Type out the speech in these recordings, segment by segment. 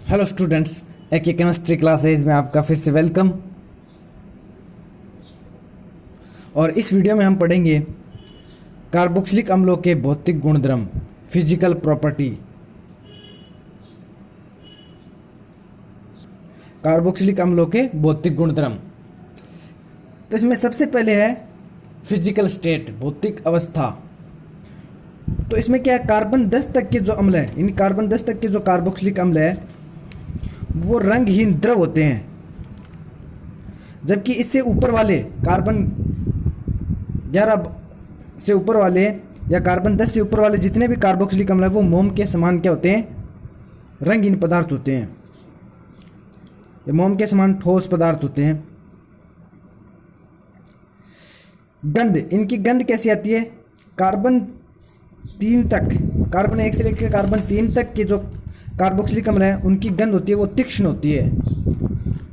Hello students, एक chemistry classes में आपका फिर से वेलकम। और इस वीडियो में हम पढ़ेंगे कार्बोक्सिलिक अम्लों के भौतिक गुणधर्म, फिजिकल प्रॉपर्टी। कार्बोक्सिलिक अम्लों के भौतिक गुणधर्म, तो इसमें सबसे पहले है फिजिकल स्टेट, भौतिक अवस्था। तो इसमें क्या है, कार्बन 10 तक के जो अम्ल है, यानी कार्बन 10 तक के जो कार्बोक्सिलिक अम्ल है वो रंगहीन द्रव होते हैं, जबकि इससे ऊपर वाले कार्बन 11 से ऊपर वाले या कार्बन 10 से ऊपर वाले जितने भी कार्बोक्सिलिक अम्ल है वो मोम के समान क्या होते हैं, रंगहीन पदार्थ होते हैं, ये मोम के समान ठोस पदार्थ होते हैं। गंध, इनकी गंध कैसी आती है, कार्बन 3 तक, कार्बन 1 से लेकर कार्बन 3 तक के जो कार्बोक्सिलिक अम्ल है उनकी गंध होती है वो तीक्ष्ण होती है,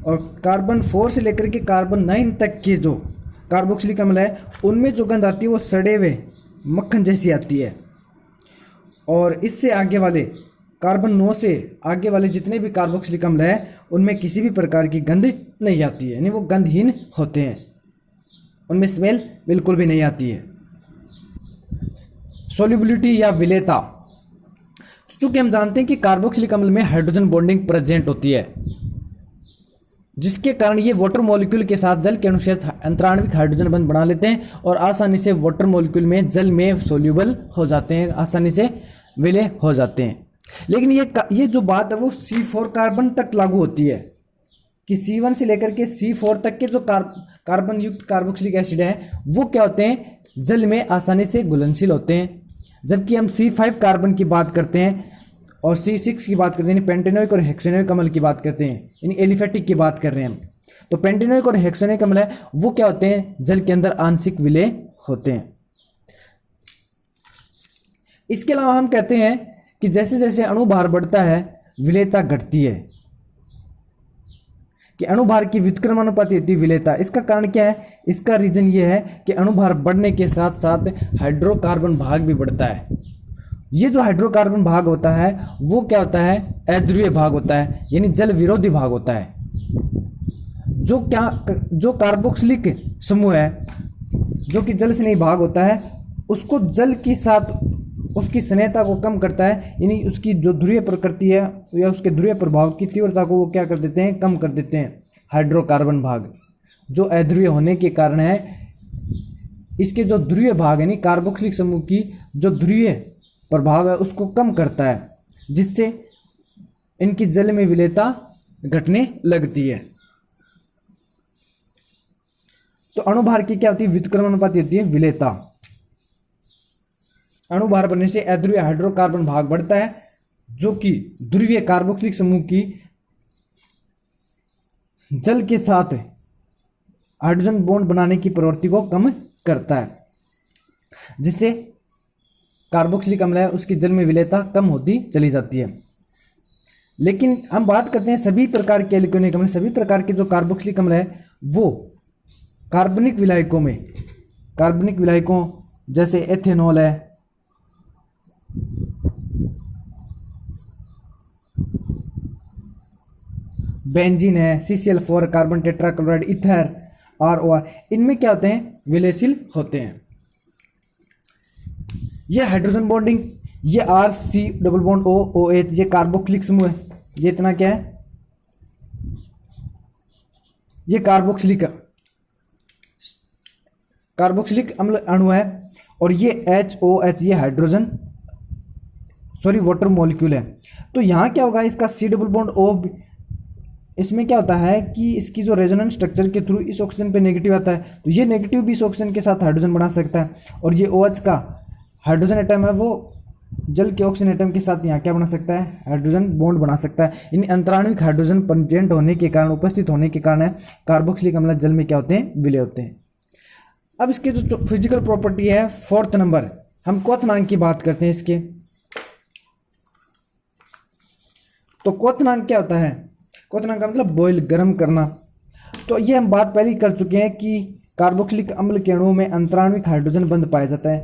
और कार्बन 4 से लेकर के कार्बन 9 तक के जो कार्बोक्सिलिक अम्ल है उनमें जो गंध आती है वो सड़े हुए मक्खन जैसी आती है। और इससे आगे वाले कार्बन 9 से आगे वाले जितने भी कार्बोक्सिलिक अम्ल है उनमें किसी भी प्रकार की गंध नहीं आती है, यानी वो गंधहीन होते हैं, उनमें स्मेल बिल्कुल भी नहीं आती है। सोल्युबिलिटी या विलेयता, चूंकि हम जानते हैं कि कार्बोक्सिलिक अम्ल में हाइड्रोजन बॉन्डिंग प्रेजेंट होती है, जिसके कारण ये वाटर मॉलिक्यूल के साथ जल के अनुशेष अंतराणविक हाइड्रोजन बंध बना लेते हैं और आसानी से वाटर मॉलिक्यूल में जल में सोल्यूबल हो जाते हैं, आसानी से विलय हो जाते हैं। लेकिन ये जो बात है वो C4 कार्बन तक लागू होती है कि C1 से लेकर के C4 तक के जो कार्बन युक्त कार्बोक्सिलिक एसिड है वो क्या होते हैं, जल में आसानी से घुलनशील होते हैं। जबकि हम C5 कार्बन की बात करते हैं और C6 की बात करते हैं, पेंटेनोइक और हेक्सेनोइक अम्ल की बात करते हैं, यानी एलिफेटिक की बात कर रहे हैं हम, तो पेंटेनोइक और हेक्सेनोइक अम्ल है वो क्या होते हैं, जल के अंदर आंशिक विलय होते हैं। इसके अलावा हम कहते हैं कि जैसे जैसे अणुभार बढ़ता है विलेयता घटती है, कि अणुभार की व्युत्क्रमानुपाती होती है विलेयता। इसका कारण क्या है, इसका रीजन ये है कि अणुभार बढ़ने के साथ साथ हाइड्रोकार्बन भाग भी बढ़ता है। ये जो हाइड्रोकार्बन भाग होता है वो क्या होता है, अध्रुवीय भाग होता है, यानी जल विरोधी भाग होता है। जो कार्बोक्सिलिक समूह है जो कि जल स्नेही भाग होता है उसको जल के साथ उसकी स्नेहता को कम करता है, यानी उसकी जो ध्रुवीय प्रकृति है या उसके ध्रुवीय प्रभाव की तीव्रता को वो क्या कर देते हैं, कम कर देते हैं। हाइड्रोकार्बन भाग जो अध्रुवीय होने के कारण है, इसके जो ध्रुवीय भाग यानी कार्बोक्सिलिक समूह की जो ध्रुवीय प्रभाव है उसको कम करता है, जिससे इनकी जल में विलेयता घटने लगती है। तो अणुभार की क्या होती है, व्युत्क्रमानुपाती होती है विलेयता। अणुभार बढ़ने से अध्रुवीय हाइड्रोकार्बन भाग बढ़ता है जो कि ध्रुवीय कार्बोक्सिलिक समूह की जल के साथ हाइड्रोजन बॉन्ड बनाने की प्रवृत्ति को कम करता है, जिससे कार्बोक्सिलिक अम्ल है उसकी जल में विलेयता कम होती चली जाती है। लेकिन हम बात करते हैं सभी प्रकार के एल्कोनिक अम्ल, सभी प्रकार के जो कार्बोक्सिलिक अम्ल है वो कार्बनिक विलायकों में, कार्बनिक विलायकों जैसे एथेनॉल है, बेंजीन है, CCl4, carbon tetrachloride, ether, ROR, इनमें क्या होते हैं, विलयशील होते हैं। ये हाइड्रोजन बॉन्डिंग, ये RC डबल बॉन्ड OH, ये कार्बोक्सिलिक समूह है, ये इतना क्या है, ये कार्बोक्सिलिक अम्ल अणु है, और ये HOH ये हाइड्रोजन वाटर मॉलिक्यूल है। तो यहाँ क्या होगा, इसका C डबल बॉन्ड O, इसमें क्या होता है कि इसकी जो रेजोनेंस स्ट्रक्चर के थ्रू इस ऑक्सीजन पे नेगेटिव आता है, तो ये नेगेटिव भी इस ऑक्सीजन के साथ हाइड्रोजन बना सकता है, और ये OH का हाइड्रोजन एटम है वो जल के ऑक्सीजन एटम के साथ यहाँ क्या बना सकता है, हाइड्रोजन बॉन्ड बना सकता है। इन अंतराणविक हाइड्रोजन प्रेजेंट होने के कारण, उपस्थित होने के कारण कार्बोक्सिलिक अम्ल जल में क्या होते हैं, विलय होते हैं। अब इसके जो फिजिकल प्रॉपर्टी है 4th नंबर, हम क्वथनांक की बात करते हैं इसके। तो क्वथनांक क्या होता है, क्वथनांक का मतलब बॉयल, गर्म करना। तो ये हम बात पहले ही कर चुके हैं कि कार्बोक्सिलिक अम्ल के अणुओं में अंतराणविक हाइड्रोजन बंध पाया जाता है।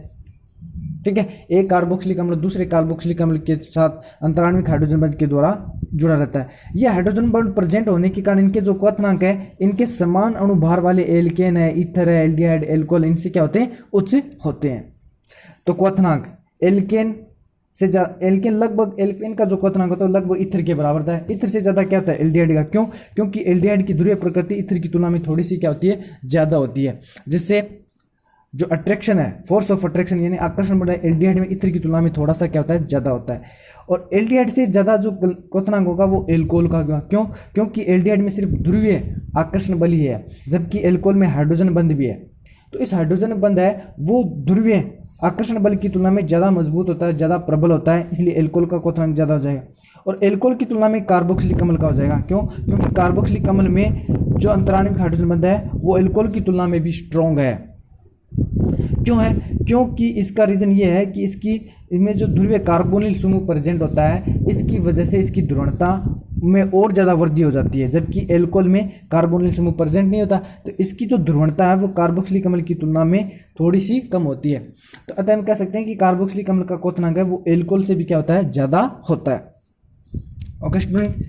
ठीक है, एक कार्बोक्सिलिक अम्ल दूसरे कार्बोक्सिलिक अम्ल के साथ अंतराण्विक हाइड्रोजन बंध के द्वारा जुड़ा रहता है। यह हाइड्रोजन बंध प्रेजेंट होने के कारण इनके जो क्वथनांक है, इनके समान अणुभार वाले एल्केन है, ईथर है, एल्डिहाइड, एल्कोहल, इनसे क्या होते हैं, उच्च होते हैं। तो क्वथनांक एल्केन से एल्केन लगभग, एल्केन का जो क्वथनांक होता है लगभग ईथर के बराबर होता है। ईथर से ज्यादा क्या होता है, एल्डिहाइड का। क्यों? क्योंकि एल्डिहाइड की ध्रुवीय प्रकृति ईथर की तुलना में थोड़ी सी क्या होती है, ज्यादा होती है, जिससे जो अट्रैक्शन है, फोर्स ऑफ अट्रैक्शन यानी आकर्षण बल है, एल्डिहाइड में ईथर की तुलना में थोड़ा सा क्या होता है, ज्यादा होता है। और एल्डिहाइड से ज्यादा जो क्वथनांक होगा वो एल्कोहल का होगा। क्यों? क्योंकि एल्डिहाइड में सिर्फ ध्रुवीय आकर्षण बल ही है, जबकि एल्कोहल में हाइड्रोजन बंध भी है। तो इस हाइड्रोजन बंध है वो ध्रुवीय आकर्षण बल की तुलना में ज्यादा मजबूत होता है, ज्यादा प्रबल होता है, इसलिए एल्कोहल का क्वथनांक ज्यादा हो जाएगा। और एल्कोहल की तुलना में कार्बोक्सिलिक अम्ल का हो जाएगा। क्यों? क्योंकि कार्बोक्सिलिक अम्ल में जो अंतराण्विक हाइड्रोजन बंध है वो एल्कोहल की तुलना में भी स्ट्रॉन्ग है। क्यों है? क्योंकि इसका रीजन ये है कि इसमें जो ध्रुवीय कार्बोनिल समूह प्रेजेंट होता है, इसकी वजह से इसकी ध्रुवणता में और ज़्यादा वृद्धि हो जाती है, जबकि एल्कोहल में कार्बोनिल समूह प्रेजेंट नहीं होता, तो इसकी जो ध्रुवणता है वो कार्बोक्सिलिक अम्ल की तुलना में थोड़ी सी कम होती है। तो अतः हम कह सकते हैं कि कार्बोक्सिलिक अम्ल का क्वथनांक है वो एल्कोहल से भी क्या होता है, ज़्यादा होता है। ओके स्टूडेंट,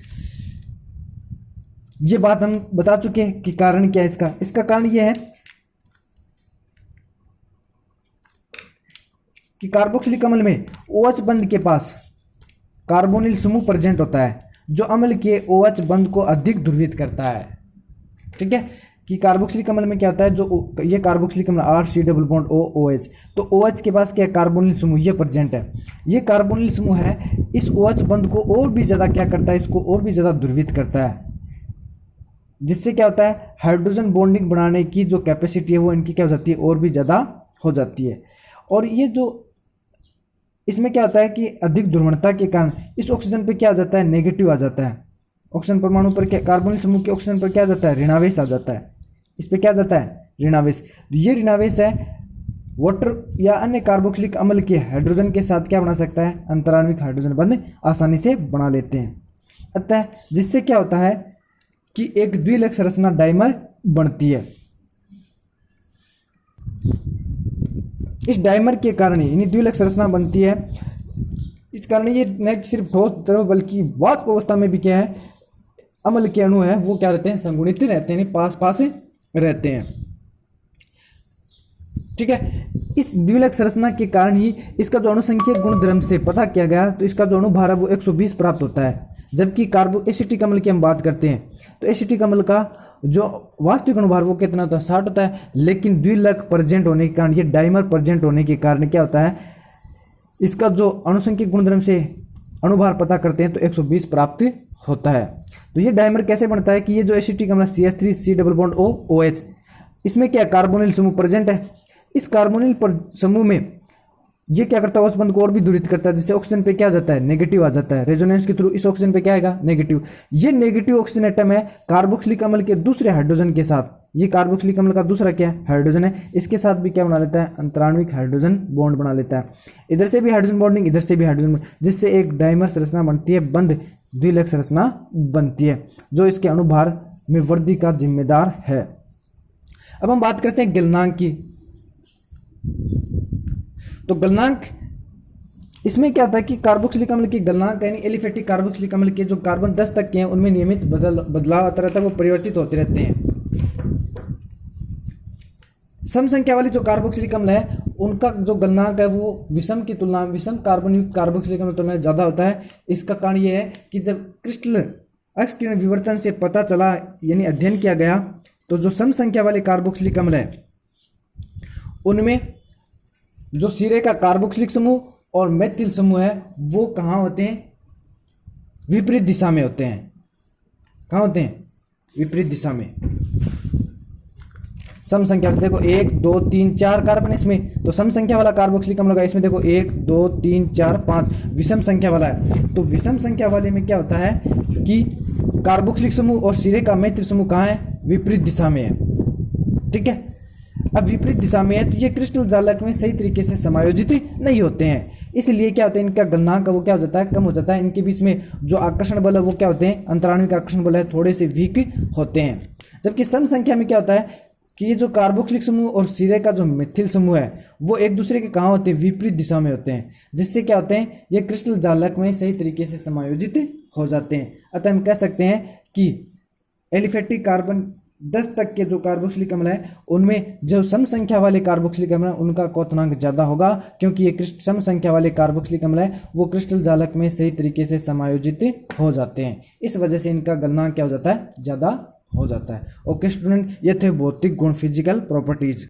ये बात हम बता चुके हैं कि कारण क्या है इसका। इसका कारण ये है कि कार्बोक्सिलिक अम्ल में OH बंध के पास कार्बोनिल समूह प्रेजेंट होता है, जो अम्ल के OH बंध को अधिक ध्रुवित करता है। ठीक है, कि कार्बोक्सिलिक अम्ल में क्या होता है, जो ये कार्बोक्सिलिक अम्ल RC डबल बॉन्ड OH, तो OH के पास क्या कार्बोनिल समूह ये प्रेजेंट है। ये कार्बोनिल समूह है, इस OH बंध को और भी ज़्यादा क्या करता है, इसको और भी ज़्यादा ध्रुवित करता है, जिससे क्या होता है, हाइड्रोजन बॉन्डिंग बनाने की जो कैपेसिटी है वो इनकी क्या हो जाती है, और भी ज़्यादा हो जाती है। और ये जो इसमें क्या होता है कि अधिक ध्रुवणता के कारण इस ऑक्सीजन पे क्या आ जाता है, नेगेटिव आ जाता है। ऑक्सीजन परमाणु पर क्या, कार्बोनिल समूह के ऑक्सीजन पर क्या आ जाता है, ऋणावेश आ जाता है। इस पे क्या आ जाता है, ऋणावेश। ये ऋणावेश है वाटर या अन्य कार्बोक्सिलिक अम्ल के हाइड्रोजन के साथ क्या बना सकता है, अंतराण्विक हाइड्रोजन बंध आसानी से बना लेते हैं। अतः जिससे क्या होता है कि एक द्विलक संरचना डाइमर बनती है। इस डाइमर के कारण ही द्विलक संरचना बनती है। इस कारण ये न सिर्फ ठोस द्रव बल्कि वाष्प अवस्था में भी क्या है, अम्ल के अणु है वो क्या रहते हैं, संगुणित रहते हैं, पास पास रहते हैं। ठीक है, इस द्विलक संरचना के कारण ही इसका जो अणुसंख्यक गुणधर्म से पता किया गया, तो इसका जो अणुभार है वो 120 प्राप्त होता है। जबकि एसिटिक अम्ल की हम बात करते हैं तो एसिटिक अम्ल का जो वास्तविक अणुभार वो कितना होता है, 60 होता है। लेकिन द्विलक प्रेजेंट होने के कारण, ये डाइमर प्रेजेंट होने के कारण क्या होता है, इसका जो अणुसंख्यक गुणधर्म से अणुभार पता करते हैं तो 120 प्राप्त होता है। तो ये डाइमर कैसे बनता है कि ये जो एसिटिक अम्ल CH3C डबल बॉन्ड OH, इसमें क्या कार्बोनिल समूह प्रेजेंट है। इस कार्बोनिल समूह में ये क्या करता है, उस बंध को और भी दूरित करता है, जिससे ऑक्सीजन पे क्या जाता है, नेगेटिव आ जाता है। रेजोनेंस के थ्रू इस ऑक्सीजन पे क्या आएगा, नेगेटिव। ये नेगेटिव ऑक्सीजन एटम है कार्बोक्सिलिक अम्ल के दूसरे हाइड्रोजन के साथ, ये कार्बोक्सिलिक अम्ल का दूसरा क्या है, हाइड्रोजन है, इसके साथ भी क्या बना लेता है, अंतराण्विक हाइड्रोजन बॉन्ड बना लेता है। इधर से भी हाइड्रोजन बॉन्डिंग, इधर से भी हाइड्रोजन बॉन्डिंग, जिससे एक डाइमर संरचना बनती है, बंध द्विलक संरचना बनती है, जो इसके अणुभार में वृद्धि का जिम्मेदार है। अब हम बात करते हैं गलनांक की। तो गलनांक, इसमें क्या होता है कि कार्बोक्सिलिक अम्ल की गलनांक यानी एलिफेटिक कार्बोक्सिलिक अम्ल के जो कार्बन 10 तक के हैं उनमें नियमित बदलाव आता रहता है, वो परिवर्तित होते रहते हैं। सम संख्या वाली जो कार्बोक्सिलिक अम्ल है उनका जो गलनांक है वो विषम की तुलना, विषम कार्बनयुक्त कार्बोक्सिलिक अम्ल तुलना में ज़्यादा होता है। इसका कारण ये है कि जब क्रिस्टल एक्स किरण विवर्तन से पता चला यानी अध्ययन किया गया, तो जो सम संख्या वाले कार्बोक्सिलिक अम्ल है उनमें जो सिरे का कार्बोक्सिलिक समूह और मेथिल समूह है वो कहाँ होते हैं, विपरीत दिशा में होते हैं। कहाँ होते हैं, विपरीत दिशा में। सम संख्या देखो 1 2 3 4 कार्बन इसमें, तो सम संख्या वाला कार्बोक्सिलिक अम्ल का इसमें देखो 1 2 3 4 5 विषम संख्या वाला है। तो विषम संख्या वाले में क्या होता है कि कार्बोक्सिलिक समूह और सिरे का मैत्री समूह कहाँ है, विपरीत दिशा में है। ठीक है, अब विपरीत दिशा में है तो ये क्रिस्टल जालक में सही तरीके से समायोजित नहीं होते हैं, इसलिए क्या होता है इनका गलनांक वो क्या हो जाता है, कम हो जाता है। इनके बीच में जो आकर्षण बल है वो क्या होते हैं, अंतराण्विक आकर्षण बल है, थोड़े से वीक होते हैं। जबकि सम संख्या में क्या होता है, कि ये जो कार्बोक्सिलिक समूह और सिरे का जो मिथिल समूह है वो एक दूसरे के कहाँ होते हैं, विपरीत दिशा में होते हैं, जिससे क्या होते हैं, ये क्रिस्टल जालक में सही तरीके से समायोजित हो जाते हैं। अतः हम कह सकते हैं कि एलिफेटिक कार्बन 10 तक के जो कार्बोक्सिलिक अम्ल है उनमें जो सम संख्या वाले कार्बोक्सिलिक अम्ल है उनका क्वथनांक ज्यादा होगा, क्योंकि ये सम संख्या वाले कार्बोक्सिलिक अम्ल है वो क्रिस्टल जालक में सही तरीके से समायोजित हो जाते हैं। इस वजह से इनका गलनांक क्या हो जाता है, ज्यादा हो जाता है। ओके स्टूडेंट, ये थे भौतिक गुण, फिजिकल प्रॉपर्टीज।